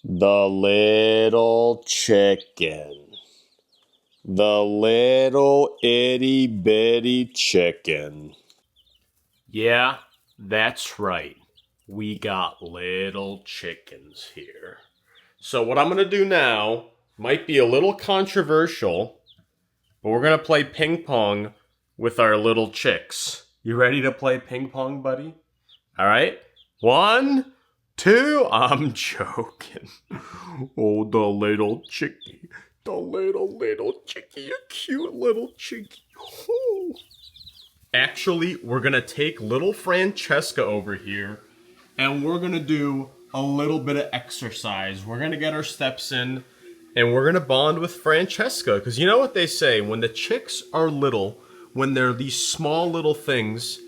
The little chicken. The little itty bitty chicken. Yeah, that's right. We got little chickens here. So what I'm going to do now might be a little controversial, but we're going to play ping pong with our little chicks. You ready to play ping pong, buddy? All right. 1, 2, I'm joking. Oh, the little chickie. The little chickie. You cute little chickie. Oh. Actually, we're going to take little Francesca over here and we're going to do a little bit of exercise. We're going to get our steps in and we're going to bond with Francesca. Because you know what they say, when the chicks are little, when they're these small little things,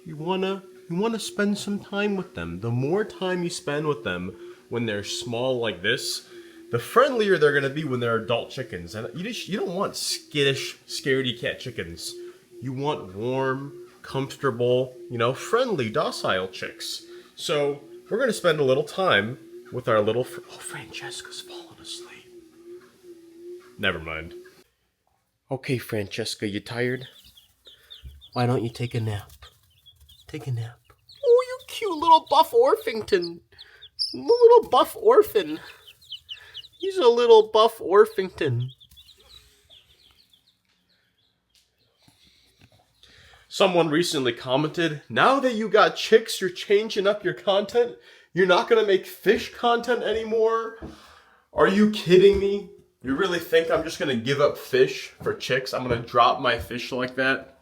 you want to spend some time with them. The more time you spend with them when they're small like this, the friendlier they're going to be when they're adult chickens. And you don't want skittish, scaredy cat chickens. You want warm, comfortable, friendly, docile chicks. So we're going to spend a little time with our little... Oh, Francesca's falling asleep. Never mind. Okay, Francesca, you tired? Why don't you take a nap? Take a nap. Oh, you cute little buff Orpington. Little buff orphan. He's a little buff Orpington. Someone recently commented, now that you got chicks, you're changing up your content? You're not going to make fish content anymore? Are you kidding me? You really think I'm just going to give up fish for chicks? I'm going to drop my fish like that?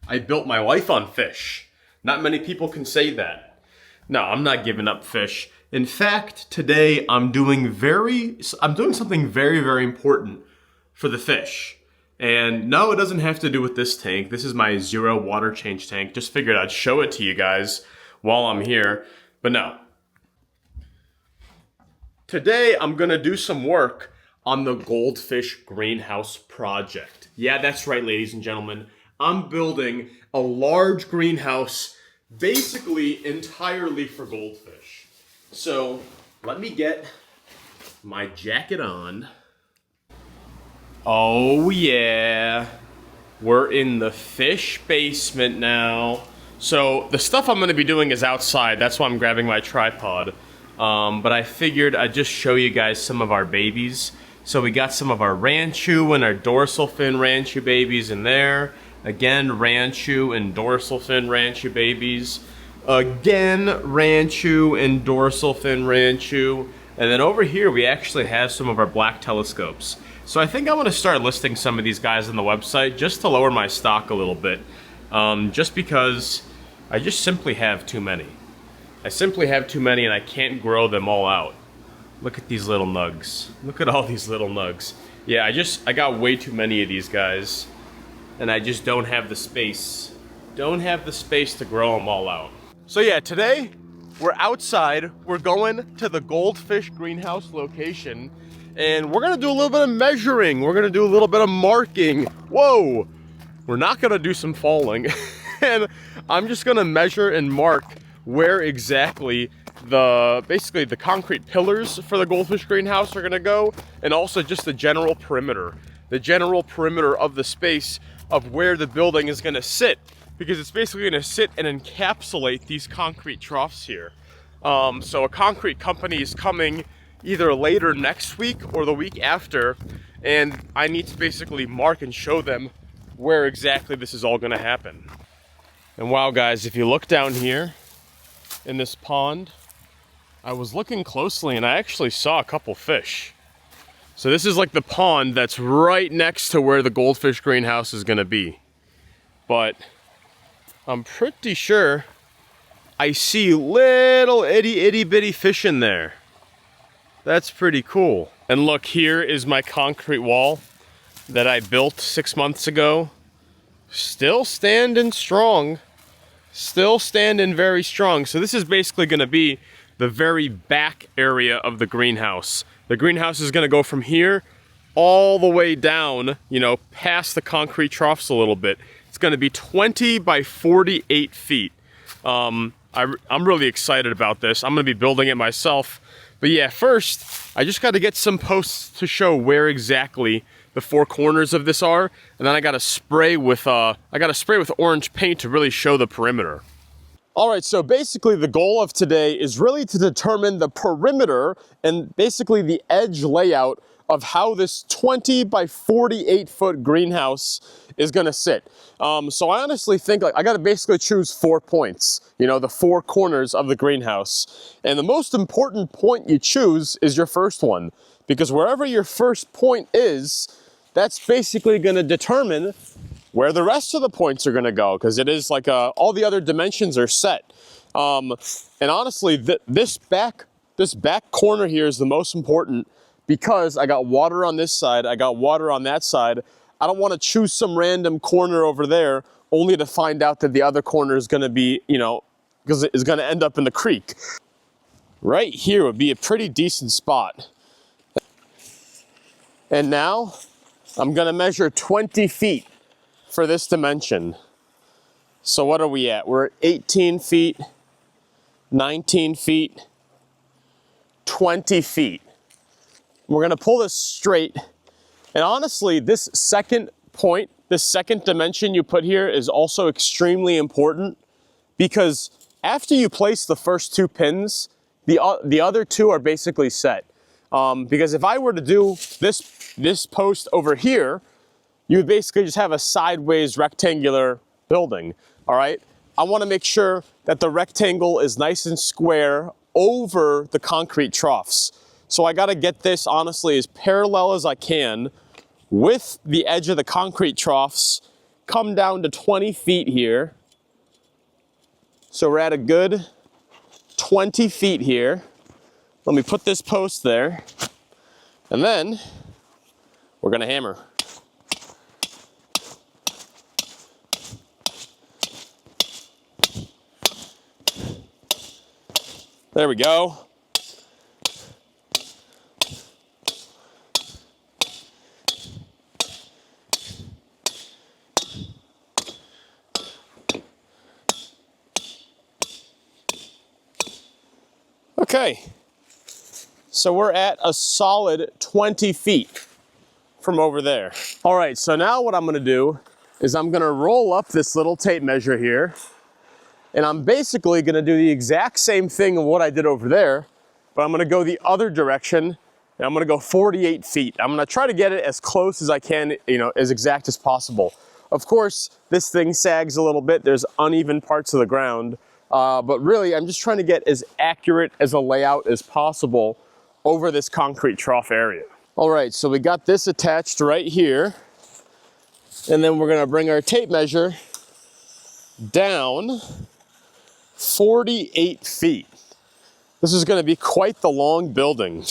I built my life on fish. Not many people can say that. No, I'm not giving up fish. In fact, today I'm doing something very, very important for the fish. And no, it doesn't have to do with this tank. This is my 0 water change tank. Just figured I'd show it to you guys while I'm here. But no. Today I'm gonna do some work on the goldfish greenhouse project. Yeah, that's right, ladies and gentlemen. I'm building a large greenhouse basically entirely for goldfish. So let me get my jacket on. Oh yeah, we're in the fish basement now. So the stuff I'm gonna be doing is outside, that's why I'm grabbing my tripod. But I figured I'd just show you guys some of our babies. So we got some of our Ranchu and our dorsal fin Ranchu babies in there. Again, Ranchu and dorsal fin Ranchu babies. Again, Ranchu and dorsal fin Ranchu. And then over here we actually have some of our black telescopes. So I think I'm going to start listing some of these guys on the website just to lower my stock a little bit. Just because I just simply have too many. I simply have too many and I can't grow them all out. Look at these little nugs. Look at all these little nugs. Yeah, I got way too many of these guys. And I just don't have the space. Don't have the space to grow them all out. So yeah, today we're outside. We're going to the goldfish greenhouse location. And we're gonna do a little bit of measuring. We're gonna do a little bit of marking. Whoa! We're not gonna do some falling. And I'm just gonna measure and mark where exactly basically the concrete pillars for the goldfish greenhouse are gonna go, and also just the general perimeter. The general perimeter of the space of where the building is gonna sit, because it's basically gonna sit and encapsulate these concrete troughs here. So a concrete company is coming either later next week or the week after, and I need to basically mark and show them where exactly this is all gonna happen. And wow guys, if you look down here in this pond, I was looking closely and I actually saw a couple fish. So this is like the pond that's right next to where the goldfish greenhouse is gonna be. But I'm pretty sure I see little itty bitty fish in there. That's pretty cool. And look, here is my concrete wall that I built 6 months ago. Still standing strong. Still standing very strong. So this is basically gonna be the very back area of the greenhouse. The greenhouse is gonna go from here all the way down, past the concrete troughs a little bit. It's gonna be 20 by 48 feet. I'm really excited about this. I'm gonna be building it myself. But yeah, first, I just got to get some posts to show where exactly the four corners of this are, and then I got to spray with orange paint to really show the perimeter. All right, so basically the goal of today is really to determine the perimeter and basically the edge layout of how this 20 by 48 foot greenhouse is gonna sit. So I honestly think like I gotta basically choose 4 points, you know, the four corners of the greenhouse. And the most important point you choose is your first one, because wherever your first point is, that's basically gonna determine where the rest of the points are gonna go, because it is like all the other dimensions are set. And honestly, this back corner here is the most important, because I got water on this side, I got water on that side. I don't wanna choose some random corner over there only to find out that the other corner is gonna be, you know, because it's gonna end up in the creek. Right here would be a pretty decent spot. And now I'm gonna measure 20 feet for this dimension. So what are we at? We're at 18 feet, 19 feet, 20 feet. We're gonna pull this straight. And honestly, this second point, this second dimension you put here is also extremely important, because after you place the first 2 pins, the other 2 are basically set. Because if I were to do this post over here, you would basically just have a sideways rectangular building, all right? I wanna make sure that the rectangle is nice and square over the concrete troughs. So I gotta get this, honestly, as parallel as I can with the edge of the concrete troughs, come down to 20 feet here. So we're at a good 20 feet here. Let me put this post there, and then we're gonna hammer. There we go. Okay, so we're at a solid 20 feet from over there. All right, so now what I'm gonna do is I'm gonna roll up this little tape measure here, and I'm basically gonna do the exact same thing of what I did over there, but I'm gonna go the other direction, and I'm gonna go 48 feet. I'm gonna try to get it as close as I can, you know, as exact as possible. Of course, this thing sags a little bit. There's uneven parts of the ground, but really I'm just trying to get as accurate as a layout as possible over this concrete trough area. All right, so we got this attached right here, and then we're gonna bring our tape measure down 48 feet. This is gonna be quite the long building.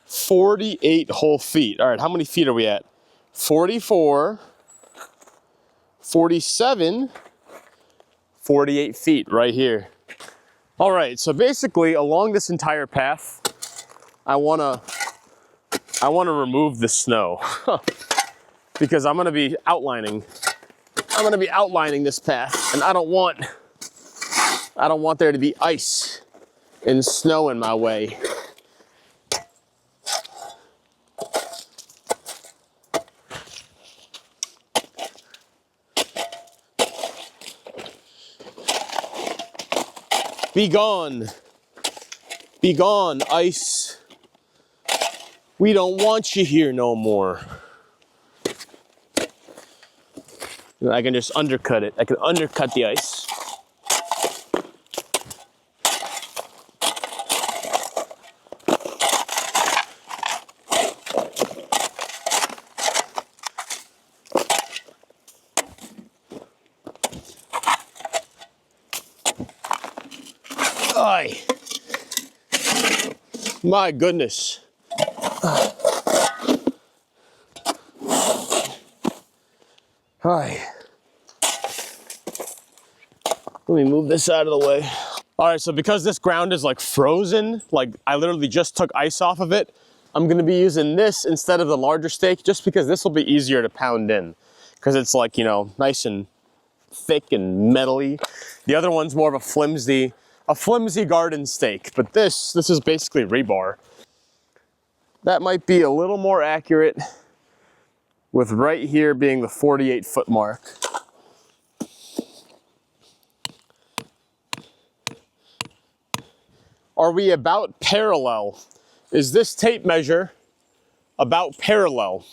48 whole feet. All right, how many feet are we at? 44, 47, 48 feet right here. All right, so basically along this entire path, I wanna remove the snow because I'm gonna be outlining this path, and I don't want there to be ice and snow in my way. Be gone, ice. We don't want you here no more. And I can just undercut it. I can undercut the ice. Aye. My goodness. Hi. Let me move this out of the way. All right, so because this ground is like frozen, like I literally just took ice off of it, I'm gonna be using this instead of the larger stake, just because this will be easier to pound in, because it's like, you know, nice and thick and metally. The other one's more of a flimsy a flimsy garden stake, but this is basically rebar. That might be a little more accurate, with right here being the 48-foot mark. Are we about parallel? Is this tape measure about parallel?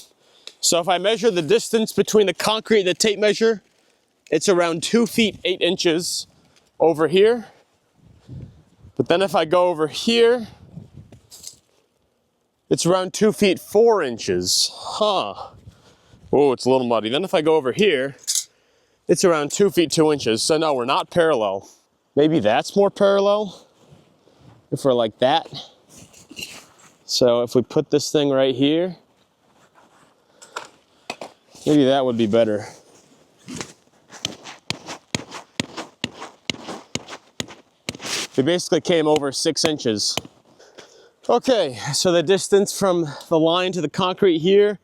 So if I measure the distance between the concrete and the tape measure, it's around 2 feet 8 inches over here. But then if I go over here, it's around 2 feet 4 inches. Huh. Oh, it's a little muddy. Then if I go over here, it's around 2 feet 2 inches. So no, we're not parallel. Maybe that's more parallel if we're like that. So if we put this thing right here, maybe that would be better. We basically came over 6 inches. Okay, so the distance from the line to the concrete here,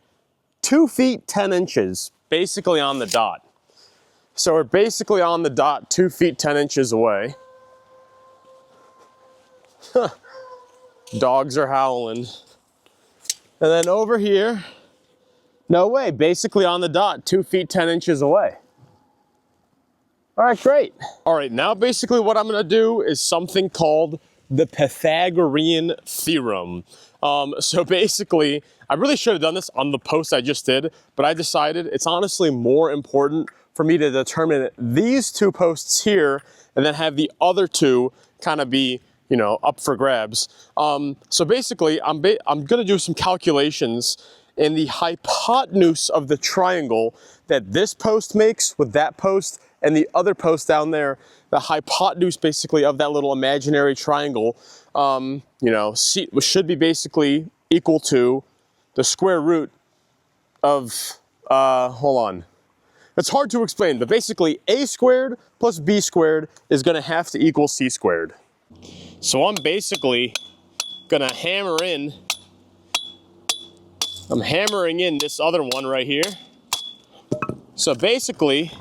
2 feet 10 inches, basically on the dot. So we're basically on the dot 2 feet 10 inches away. Dogs are howling. And then over here, no way, basically on the dot 2 feet 10 inches away. All right, great. All right, now basically what I'm gonna do is something called the Pythagorean theorem. So basically, I really should have done this on the post I just did, but I decided it's honestly more important for me to determine these two posts here and then have the other two kind of be, you know, up for grabs. So basically, I'm gonna do some calculations in the hypotenuse of the triangle that this post makes with that post and the other post down there, the hypotenuse basically of that little imaginary triangle, you know, should be basically equal to the square root of, hold on. It's hard to explain, but basically a squared plus b squared is gonna have to equal c squared. So I'm basically gonna hammer in, I'm hammering in this other one right here. So basically,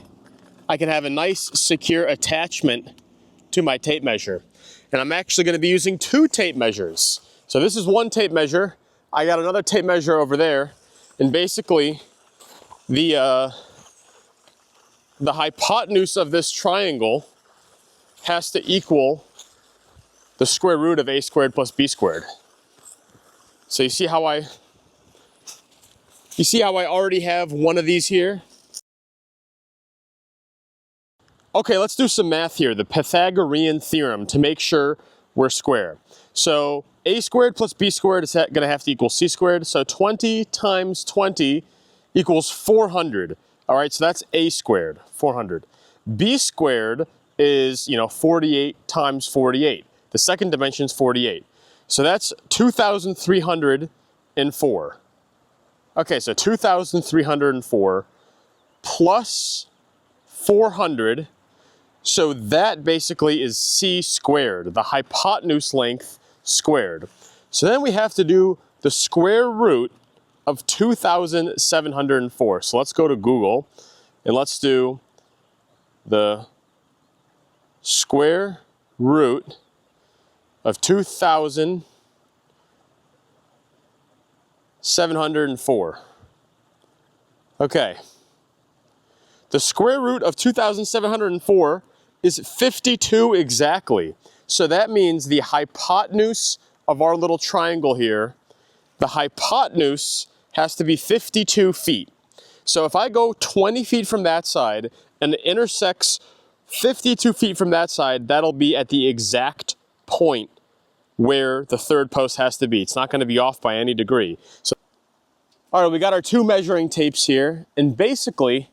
I can have a nice secure attachment to my tape measure. And I'm actually gonna be using 2 tape measures. So this is one tape measure. I got another tape measure over there. And basically, the hypotenuse of this triangle has to equal the square root of a squared plus b squared. So you see how I already have one of these here? Okay, let's do some math here, the Pythagorean theorem, to make sure we're square. So a squared plus b squared is gonna have to equal c squared. So 20 times 20 equals 400. All right, so that's a squared, 400. B squared is, you know, 48 times 48. The second dimension is 48. So that's 2,304. Okay, so 2,304 plus 400. So that basically is c squared, the hypotenuse length squared. So then we have to do the square root of 2,704. So let's go to Google and let's do the square root of 2,704. Okay. The square root of 2,704 is 52 exactly. So that means the hypotenuse of our little triangle here, the hypotenuse has to be 52 feet. So if I go 20 feet from that side and it intersects 52 feet from that side, that'll be at the exact point where the third post has to be. It's not going to be off by any degree. So, all right, we got our 2 measuring tapes here, and basically,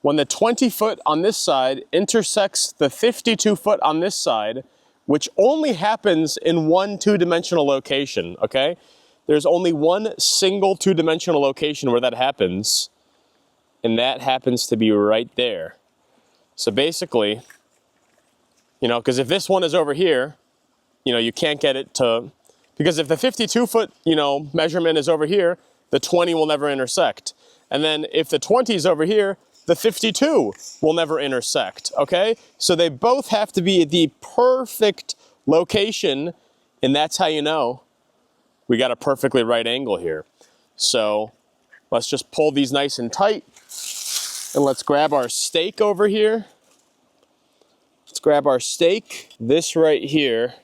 when the 20 foot on this side intersects the 52 foot on this side, which only happens in one 2-dimensional location, okay? There's only one single 2-dimensional location where that happens, and that happens to be right there. So basically, you know, because if this one is over here, you know, you can't get it to, because if the 52 foot, you know, measurement is over here, the 20 will never intersect. And then if the 20 is over here, the 52 will never intersect, okay? So they both have to be the perfect location, and that's how you know we got a perfectly right angle here. So let's just pull these nice and tight, and let's grab our stake over here. Let's grab our stake. This right here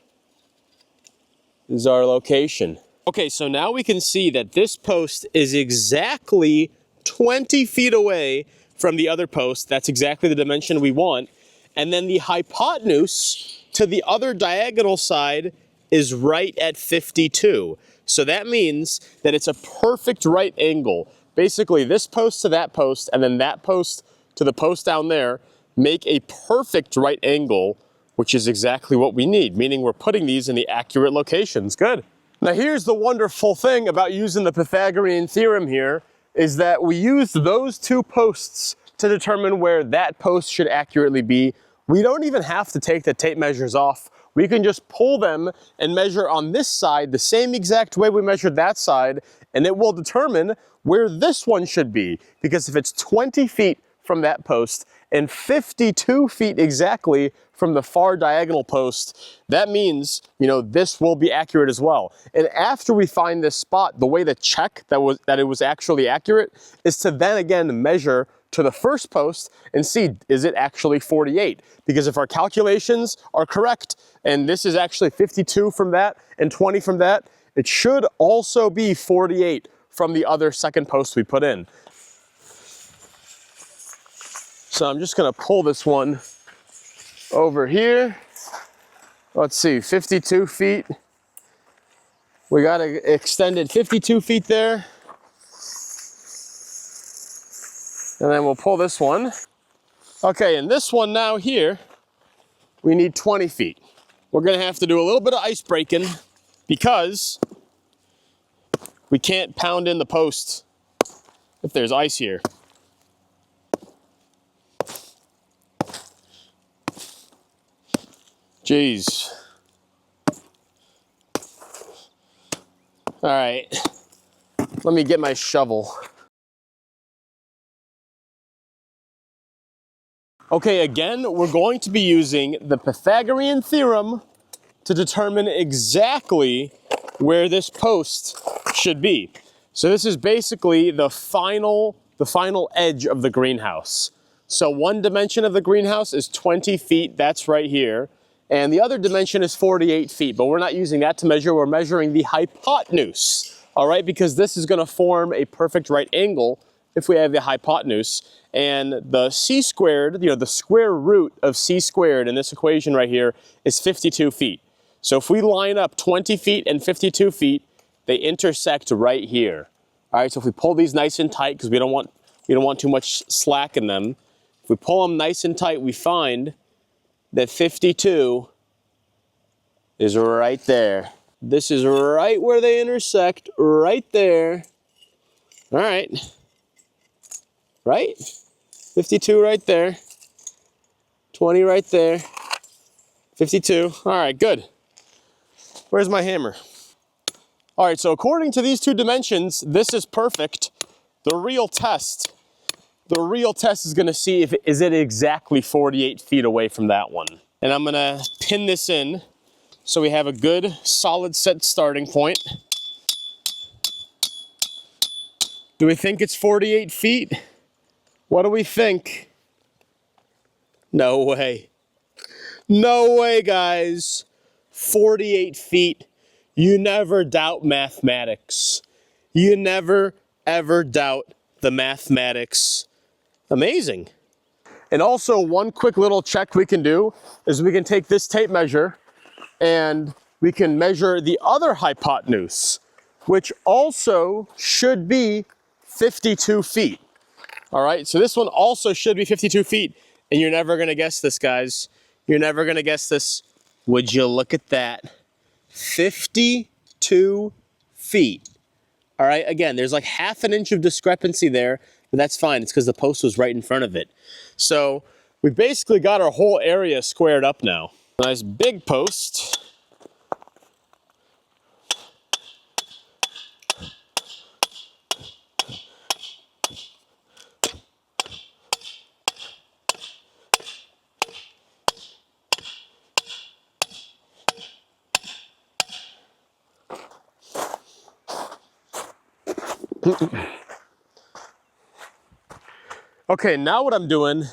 is our location. Okay, so now we can see that this post is exactly 20 feet away from the other post. That's exactly the dimension we want. And then the hypotenuse to the other diagonal side is right at 52. So that means that it's a perfect right angle. Basically, this post to that post, and then that post to the post down there, make a perfect right angle, which is exactly what we need, meaning we're putting these in the accurate locations. Good. Now here's the wonderful thing about using the Pythagorean theorem here, is that we used those two posts to determine where that post should accurately be. We don't even have to take the tape measures off. We can just pull them and measure on this side the same exact way we measured that side, and it will determine where this one should be. Because if it's 20 feet from that post and 52 feet exactly from the far diagonal post, that means, you know, this will be accurate as well. And after we find this spot, the way to check that it was actually accurate is to then again measure to the first post and see, is it actually 48? Because if our calculations are correct, and this is actually 52 from that and 20 from that, it should also be 48 from the other second post we put in. So I'm just gonna pull this one over here. Let's see, 52 feet. We got it extended 52 feet there. And then we'll pull this one. Okay, and this one now here, we need 20 feet. We're gonna have to do a little bit of ice breaking because we can't pound in the posts if there's ice here. Jeez. All right, let me get my shovel. Okay, again, we're going to be using the Pythagorean theorem to determine exactly where this post should be. So this is basically the final edge of the greenhouse. So one dimension of the greenhouse is 20 feet, that's right here. And the other dimension is 48 feet, but we're not using that to measure, we're measuring the hypotenuse, all right? Because this is gonna form a perfect right angle if we have the hypotenuse. And the c squared, you know, the square root of c squared in this equation right here is 52 feet. So if we line up 20 feet and 52 feet, they intersect right here. All right, so if we pull these nice and tight, because we don't want too much slack in them, if we pull them nice and tight, we find that 52 is right there. This is right where they intersect, right there. All right. Right? 52 right there. 20 right there. 52. All right, good. Where's my hammer? All right, so according to these two dimensions, this is perfect. The real test is gonna see if is it exactly 48 feet away from that one. And I'm gonna pin this in so we have a good solid set starting point. Do we think it's 48 feet? What do we think? No way. No way, guys. 48 feet. You never doubt mathematics. You never, ever doubt the mathematics. Amazing. And also, one quick little check we can do is we can take this tape measure and we can measure the other hypotenuse, which also should be 52 feet. All right, so this one also should be 52 feet, and you're never gonna guess this, guys. You're never gonna guess this. Would you look at that? 52 feet. All right, again, there's like half an inch of discrepancy there, but that's fine. It's because the post was right in front of it. So we basically got our whole area squared up now. Nice big post. Okay, now what I'm doing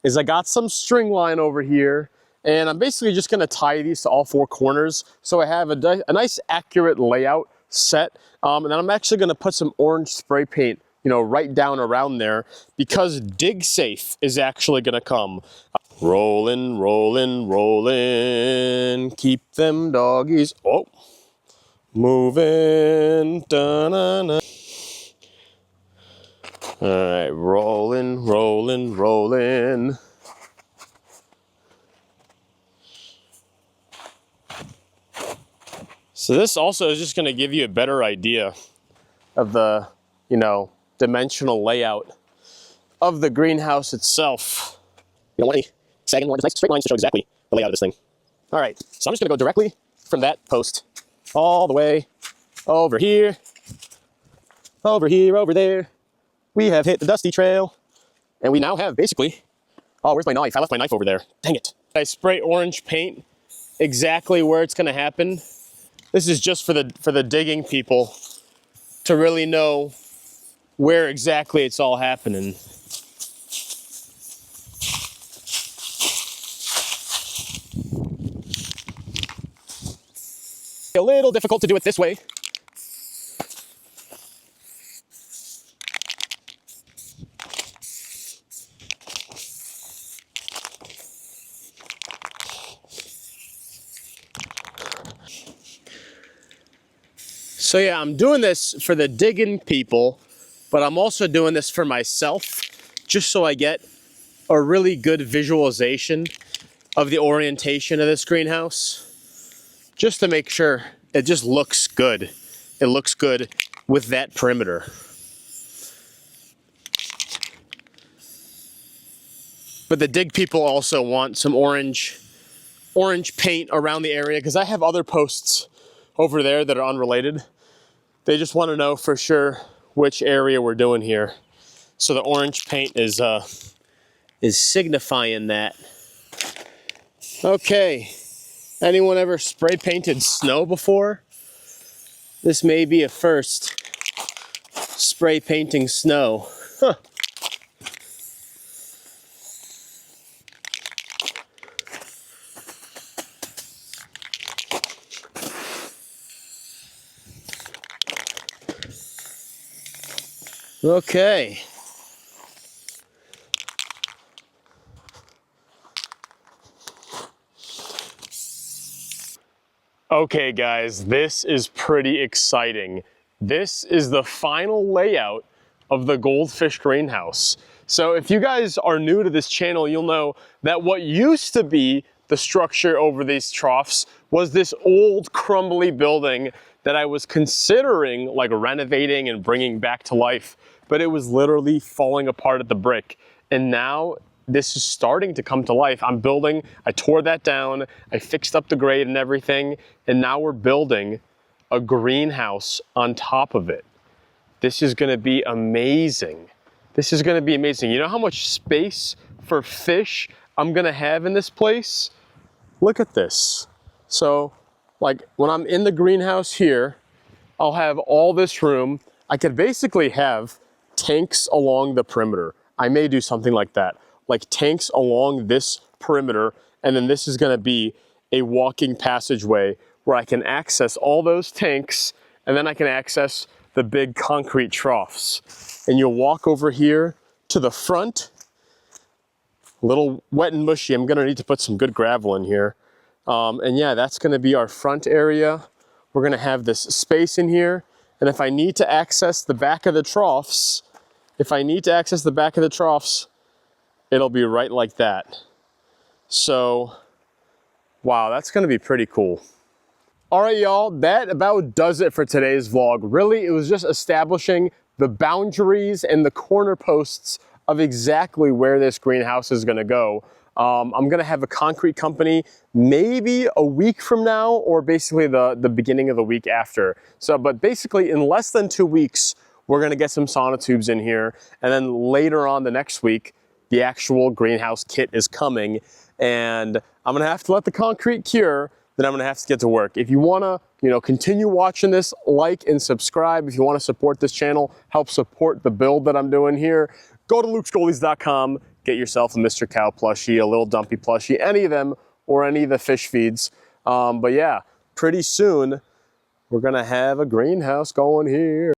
is I got some string line over here, and I'm basically just gonna tie these to all four corners so I have a nice accurate layout set. And then I'm actually gonna put some orange spray paint, you know, right down around there because dig safe is actually gonna come. Rollin', rollin', rollin', keep them doggies, oh, moving, da-na-na. All right, rolling, rolling, rolling. So this also is just going to give you a better idea of the, you know, dimensional layout of the greenhouse itself. You don't want any sagging, want nice straight lines to show exactly the layout of this thing. All right, so I'm just going to go directly from that post all the way over here, over there. We have hit the dusty trail, and we now have basically, oh, where's my knife? I left my knife over there. Dang it. I spray orange paint exactly where it's going to happen. This is just for the digging people to really know where exactly it's all happening. A little difficult to do it this way. So yeah, I'm doing this for the digging people, but I'm also doing this for myself, just so I get a really good visualization of the orientation of this greenhouse, just to make sure it just looks good. It looks good with that perimeter. But the dig people also want some orange paint around the area because I have other posts over there that are unrelated. They just want to know for sure which area we're doing here. So the orange paint is signifying that. Okay, anyone ever spray painted snow before? This may be a first, spray painting snow. Huh. Okay. Okay guys, this is pretty exciting. This is the final layout of the goldfish greenhouse. So if you guys are new to this channel, you'll know that what used to be the structure over these troughs was this old crumbly building that I was considering like renovating and bringing back to life, but it was literally falling apart at the brick. And now this is starting to come to life. I'm building, I tore that down, I fixed up the grade and everything, and now we're building a greenhouse on top of it. This is gonna be amazing. This is gonna be amazing. You know how much space for fish I'm gonna have in this place? Look at this. So, like when I'm in the greenhouse here, I'll have all this room. I could basically have tanks along the perimeter. I may do something like that. Like tanks along this perimeter, and then this is gonna be a walking passageway where I can access all those tanks, and then I can access the big concrete troughs. And you'll walk over here to the front, a little wet and mushy. I'm gonna need to put some good gravel in here. And yeah, that's gonna be our front area. We're gonna have this space in here, and if I need to access the back of the troughs, it'll be right like that. So, wow, that's gonna be pretty cool. All right, y'all, that about does it for today's vlog. Really, it was just establishing the boundaries and the corner posts of exactly where this greenhouse is gonna go. I'm gonna have a concrete company maybe a week from now, or basically the beginning of the week after. So, but basically in less than 2 weeks, we're gonna get some sonotubes in here, and then later on the next week, the actual greenhouse kit is coming, and I'm gonna have to let the concrete cure, then I'm gonna have to get to work. If you wanna, continue watching this, like and subscribe. If you wanna support this channel, help support the build that I'm doing here, go to lukesgoalies.com, get yourself a Mr. Cow plushie, a little dumpy plushie, any of them, or any of the fish feeds. But yeah, pretty soon, we're gonna have a greenhouse going here.